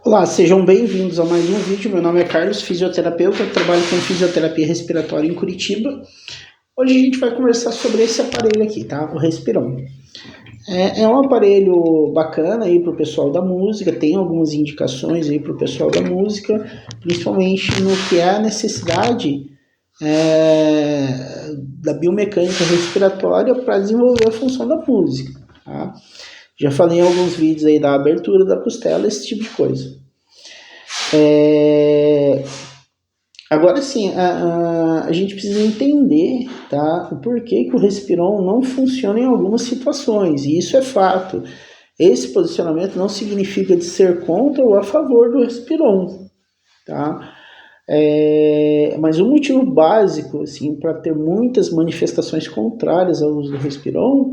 Olá, sejam bem-vindos a mais um vídeo. Meu nome é Carlos, fisioterapeuta, trabalho com fisioterapia respiratória em Curitiba. Hoje a gente vai conversar sobre esse aparelho aqui, tá? O Respiron. É um aparelho bacana aí para o pessoal da música, tem algumas indicações aí para o pessoal da música, principalmente no que é a necessidade da biomecânica respiratória para desenvolver a função da música, tá? Já falei em alguns vídeos aí da abertura da costela, esse tipo de coisa. Agora sim, a gente precisa entender, tá, o porquê que o Respiron não funciona em algumas situações, e isso é fato. Esse posicionamento não significa de ser contra ou a favor do Respiron, tá? Mas o motivo básico, assim, para ter muitas manifestações contrárias ao uso do Respiron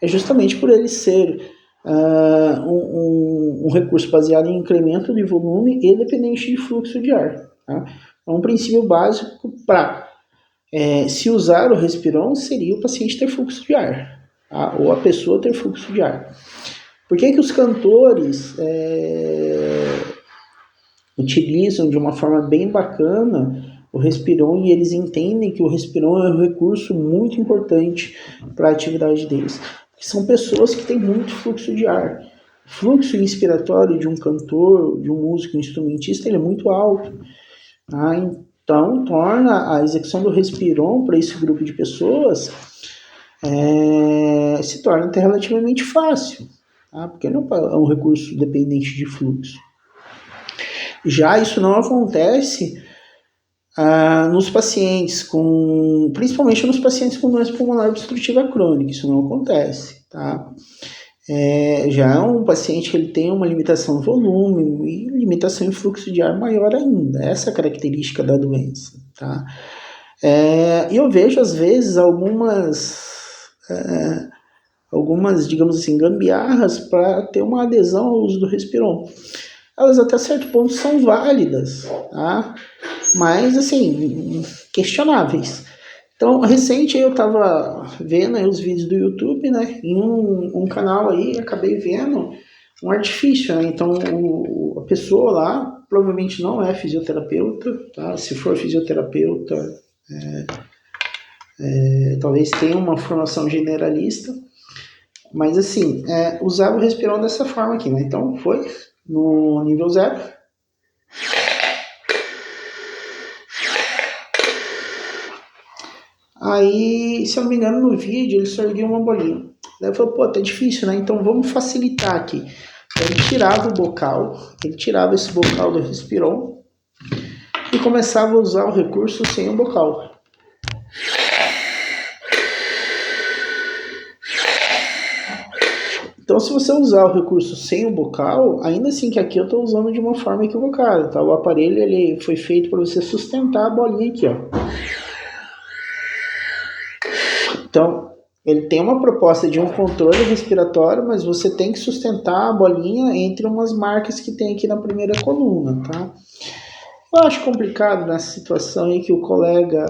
é justamente por ele ser um recurso baseado em incremento de volume e dependente de fluxo de ar, tá? É um princípio básico para se usar o Respiron seria o paciente ter fluxo de ar, tá? Ou a pessoa ter fluxo de ar. Por que os cantores utilizam de uma forma bem bacana o Respiron e eles entendem que o Respiron é um recurso muito importante para a atividade deles? São pessoas que têm muito fluxo de ar. O fluxo inspiratório de um cantor, de um músico, instrumentista, ele é muito alto. Tá? Então, torna a execução do Respiron para esse grupo de pessoas se torna até relativamente fácil, tá? Porque não é um recurso dependente de fluxo. Já isso não acontece nos pacientes principalmente nos pacientes com doença pulmonar obstrutiva crônica, isso não acontece, tá? Já é um paciente que ele tem uma limitação de volume e limitação em fluxo de ar maior ainda, essa é a característica da doença, tá? E eu vejo às vezes algumas, digamos assim, gambiarras para ter uma adesão ao uso do Respiron. Elas até certo ponto são válidas, tá? Mas assim, questionáveis. Então, recente eu estava vendo aí os vídeos do YouTube, né? Em um canal aí, acabei vendo um artifício, né? Então, a pessoa lá provavelmente não é fisioterapeuta, tá? Se for fisioterapeuta, talvez tenha uma formação generalista, mas assim, usava o Respiron dessa forma aqui, né? Então, foi no nível 0. Aí, se eu não me engano, no vídeo ele só erguia uma bolinha. Daí eu falei, pô, tá difícil, né? Então vamos facilitar aqui. Ele tirava o bocal, ele tirava esse bocal do Respiron e começava a usar o recurso sem o bocal. Então, se você usar o recurso sem o bocal, ainda assim que aqui eu estou usando de uma forma equivocada, tá? O aparelho ele foi feito para você sustentar a bolinha aqui, ó. Então, ele tem uma proposta de um controle respiratório, mas você tem que sustentar a bolinha entre umas marcas que tem aqui na primeira coluna, tá? Eu acho complicado nessa situação aí que o colega,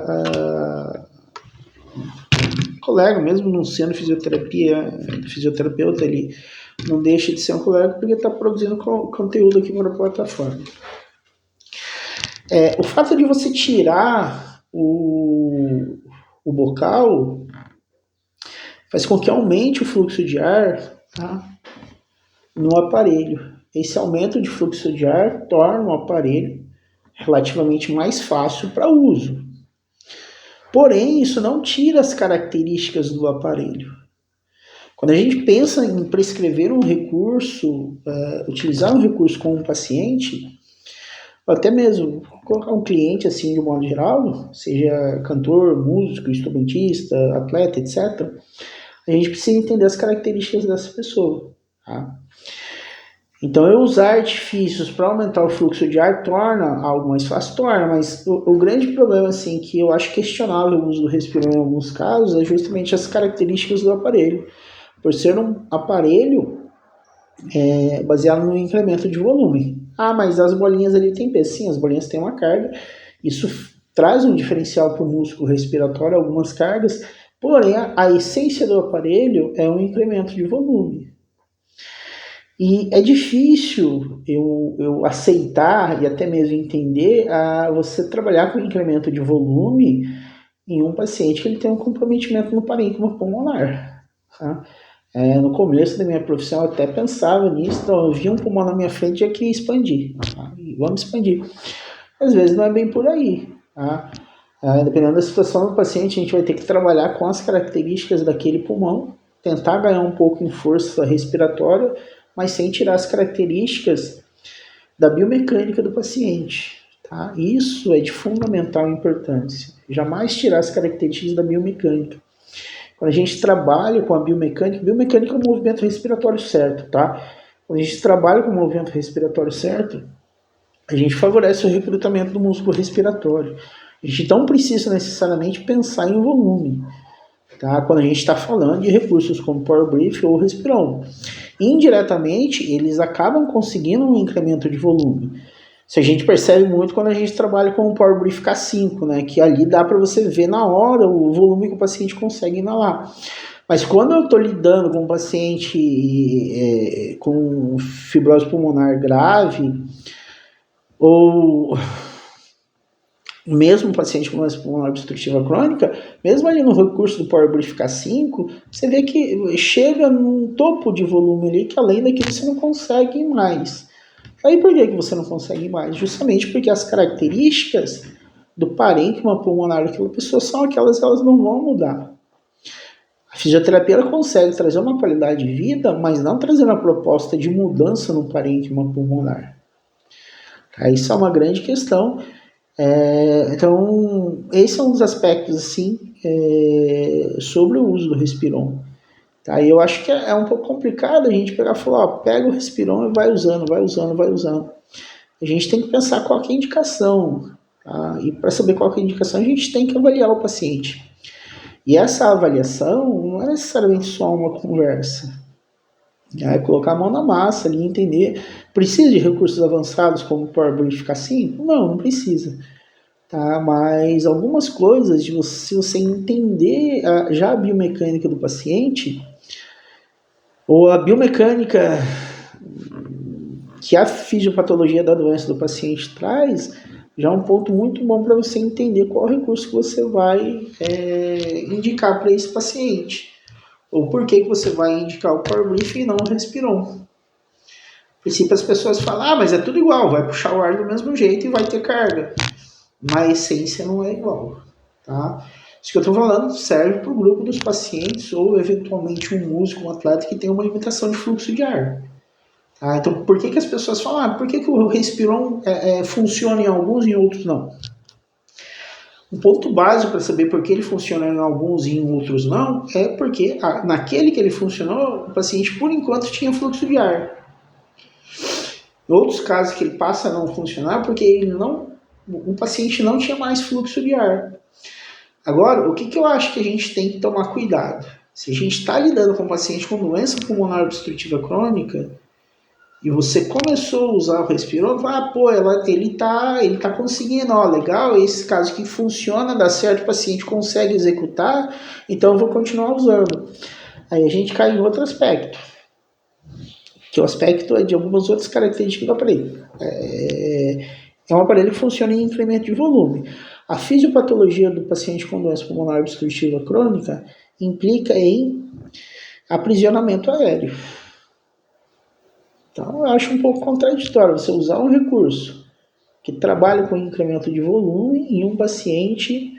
mesmo não sendo fisioterapeuta, ele não deixa de ser um colega porque está produzindo conteúdo aqui para a plataforma. O fato de você tirar o bocal faz com que aumente o fluxo de ar, tá, no aparelho. Esse aumento de fluxo de ar torna o aparelho relativamente mais fácil para uso. Porém, isso não tira as características do aparelho. Quando a gente pensa em prescrever um recurso, utilizar um recurso com um paciente, ou até mesmo colocar um cliente assim de modo geral, seja cantor, músico, instrumentista, atleta, etc., a gente precisa entender as características dessa pessoa, tá? Então, eu usar artifícios para aumentar o fluxo de ar torna algo mais fácil, mas o grande problema, assim, que eu acho questionável o uso do Respiron em alguns casos, é justamente as características do aparelho. Por ser um aparelho baseado no incremento de volume. Mas as bolinhas ali têm peso. Sim, as bolinhas têm uma carga, isso traz um diferencial para o músculo respiratório, algumas cargas, porém a essência do aparelho é um incremento de volume. E é difícil eu aceitar e até mesmo entender você trabalhar com incremento de volume em um paciente que ele tem um comprometimento no parênquima pulmonar. Tá? No começo da minha profissão eu até pensava nisso, então eu via um pulmão na minha frente e já queria expandir. Tá? E vamos expandir. Às vezes não é bem por aí. Tá? Dependendo da situação do paciente, a gente vai ter que trabalhar com as características daquele pulmão, tentar ganhar um pouco em força respiratória, mas sem tirar as características da biomecânica do paciente. Tá? Isso é de fundamental importância. Jamais tirar as características da biomecânica. Quando a gente trabalha com a biomecânica é o movimento respiratório certo, tá? Quando a gente trabalha com o movimento respiratório certo, a gente favorece o recrutamento do músculo respiratório. A gente não precisa necessariamente pensar em volume, tá? Quando a gente está falando de recursos como Power Brief ou Respiron. Indiretamente, eles acabam conseguindo um incremento de volume. Isso a gente percebe muito quando a gente trabalha com o Power Brief K5, né? Que ali dá para você ver na hora o volume que o paciente consegue inalar. Mas quando eu estou lidando com um paciente com fibrose pulmonar grave, ou mesmo paciente com doença pulmonar obstrutiva crônica, mesmo ali no recurso do Power Brief K5, você vê que chega num topo de volume ali que além daquilo você não consegue mais. Aí por que você não consegue mais? Justamente porque as características do parênquima pulmonar daquela pessoa são aquelas, elas não vão mudar. A fisioterapia ela consegue trazer uma qualidade de vida, mas não trazer uma proposta de mudança no parênquima pulmonar. Isso é uma grande questão. Então, esse é um dos aspectos assim, sobre o uso do Respiron. Tá? E eu acho que é um pouco complicado a gente pegar e falar, pega o Respiron e vai usando. A gente tem que pensar qual que é a indicação. Tá? E para saber qual que é a indicação, a gente tem que avaliar o paciente. E essa avaliação não é necessariamente só uma conversa. É colocar a mão na massa ali, entender. Precisa de recursos avançados como o Power Brief K5? Não precisa. Tá? Mas algumas coisas, se você entender já a biomecânica do paciente, ou a biomecânica que a fisiopatologia da doença do paciente traz, já é um ponto muito bom para você entender qual recurso que você vai indicar para esse paciente. Ou por que você vai indicar o Power Brief e não o Respiron. A princípio as pessoas falam, mas é tudo igual, vai puxar o ar do mesmo jeito e vai ter carga. Na essência não é igual. Tá? Isso que eu estou falando serve para o grupo dos pacientes ou eventualmente um músico, um atleta que tem uma limitação de fluxo de ar. Tá? Então, por que as pessoas falam, por que o Respiron funciona em alguns e em outros não? Um ponto básico para saber por que ele funciona em alguns e em outros não é porque naquele que ele funcionou, o paciente por enquanto tinha fluxo de ar. Em outros casos que ele passa a não funcionar porque o paciente não tinha mais fluxo de ar. Agora, o que eu acho que a gente tem que tomar cuidado? Se a gente está lidando com um paciente com doença pulmonar obstrutiva crônica e você começou a usar o Respiron, ele tá conseguindo, legal, esse caso que funciona, dá certo, o paciente consegue executar, então eu vou continuar usando. Aí a gente cai em outro aspecto, que o aspecto é de algumas outras características do aparelho. É um aparelho que funciona em incremento de volume. A fisiopatologia do paciente com doença pulmonar obstrutiva crônica implica em aprisionamento aéreo. Então, eu acho um pouco contraditório você usar um recurso que trabalha com incremento de volume em um paciente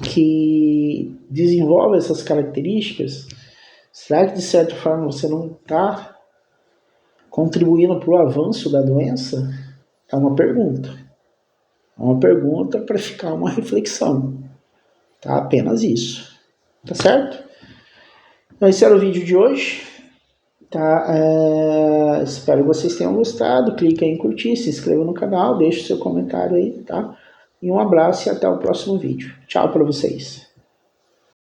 que desenvolve essas características. Será que, de certa forma, você não está contribuindo para o avanço da doença? É uma pergunta. É uma pergunta para ficar uma reflexão. Tá? Apenas isso. Tá certo? Então, esse era o vídeo de hoje. Tá? Espero que vocês tenham gostado. Clique aí em curtir, se inscreva no canal, deixe o seu comentário aí. Tá? E um abraço e até o próximo vídeo. Tchau para vocês.